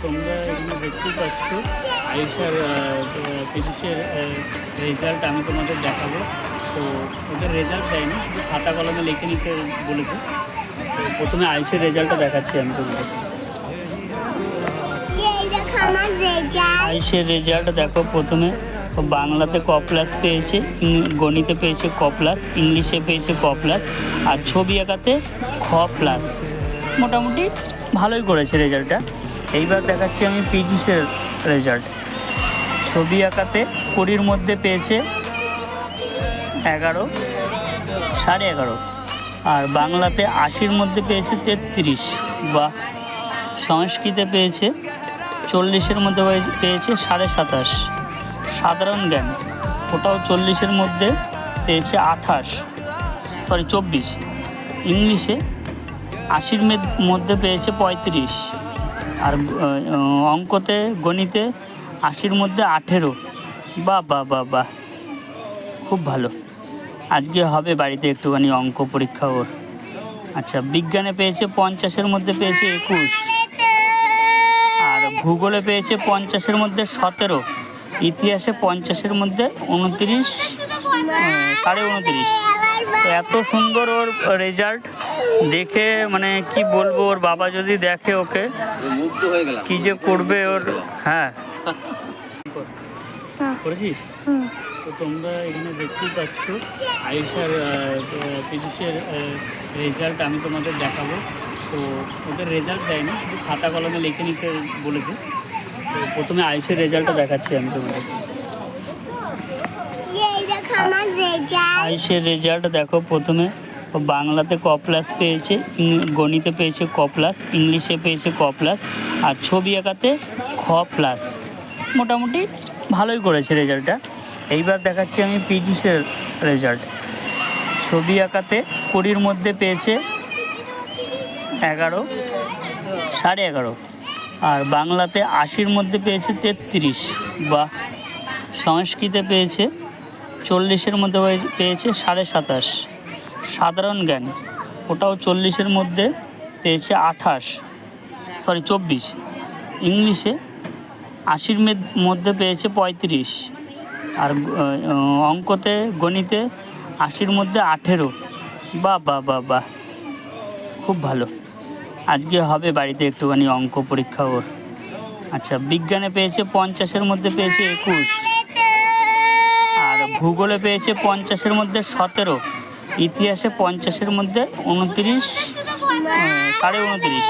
তোমরা এখানে দেখতেই পাচ্ছ আইসার ফিজিক্সের রেজাল্ট আমি তোমাদের দেখাবো। তো ওদের রেজাল্ট দেয়নি, শুধু খাতা কলমে লিখে নিতে বলেছে। তো প্রথমে আইসের রেজাল্টটা দেখাচ্ছি আমি তোমাদের। আইসের রেজাল্ট দেখো, প্রথমে বাংলাতে ক প্লাস পেয়েছে, গণিতে পেয়েছে ক প্লাস, ইংলিশে পেয়েছে ক প্লাস, আর ছবি আঁকাতে খ প্লাস। মোটামুটি ভালোই করেছে রেজাল্টটা। এইবার দেখাচ্ছি আমি পীযূষের রেজাল্ট। ছবি আঁকাতে 20-র মধ্যে পেয়েছে 11, 11.5, আর বাংলাতে 80-র মধ্যে পেয়েছে 33, বা সংস্কৃতে পেয়েছে 40-এর মধ্যে পেয়েছে 27.5, সাধারণ জ্ঞান ওটাও 40-এর মধ্যে পেয়েছে 24, ইংলিশে 80-র মধ্যে পেয়েছে 35, আর অঙ্কতে গণিতে 80-র মধ্যে 18। বাহ, খুব ভালো। আজকে হবে বাড়িতে একটুখানি অঙ্ক পরীক্ষা ওর। আচ্ছা, বিজ্ঞানে পেয়েছে 50-এর মধ্যে পেয়েছে 21, আর ভূগোলে পেয়েছে 50-এর মধ্যে 17, ইতিহাসে 50-এর মধ্যে 29, 29.5। তো এত সুন্দর ওর রেজাল্ট দেখে মানে কি বলবো, ওর বাবা যদি দেখে ওকে কি যে করবে ওর। হ্যাঁ, করেছিস? তো তোমরা এখানে দেখতেই পাচ্ছ আইসার ফিজিক্সের রেজাল্ট আমি তোমাদের দেখাবো। তো ওদের রেজাল্ট দেয়নি, শুধু খাতা কলমে লিখে নিতে বলেছে। তো প্রথমে আইসের রেজাল্টটা দেখাচ্ছি আমি তোমাদের। আইসের রেজাল্ট দেখো, প্রথমে বাংলাতে ক প্লাস পেয়েছে, গণিতে পেয়েছে ক প্লাস, ইংলিশে পেয়েছে ক প্লাস, আর ছবি আঁকাতে খ প্লাস। মোটামুটি ভালোই করেছে রেজাল্টটা। এইবার দেখাচ্ছি আমি পীযূষের রেজাল্ট। ছবি আঁকাতে 20-র মধ্যে পেয়েছে 11, 11.5, আর বাংলাতে 80-র মধ্যে পেয়েছে 33, বা সংস্কৃতে পেয়েছে 40-এর মধ্যে পেয়েছে 27.5, সাধারণ জ্ঞান ওটাও 40-এর মধ্যে পেয়েছে 24, ইংলিশে 80-র মধ্যে পেয়েছে 35, আর অঙ্কতে গণিতে 80-র মধ্যে 18। বাহ, খুব ভালো। আজকে হবে বাড়িতে একটুখানি অঙ্ক পরীক্ষা ওর। আচ্ছা, বিজ্ঞানে পেয়েছে 50-এর মধ্যে পেয়েছে 21, আর ভূগোলে পেয়েছে 50-এর মধ্যে 17, ইতিহাসে 50-এর মধ্যে 29, 29.5।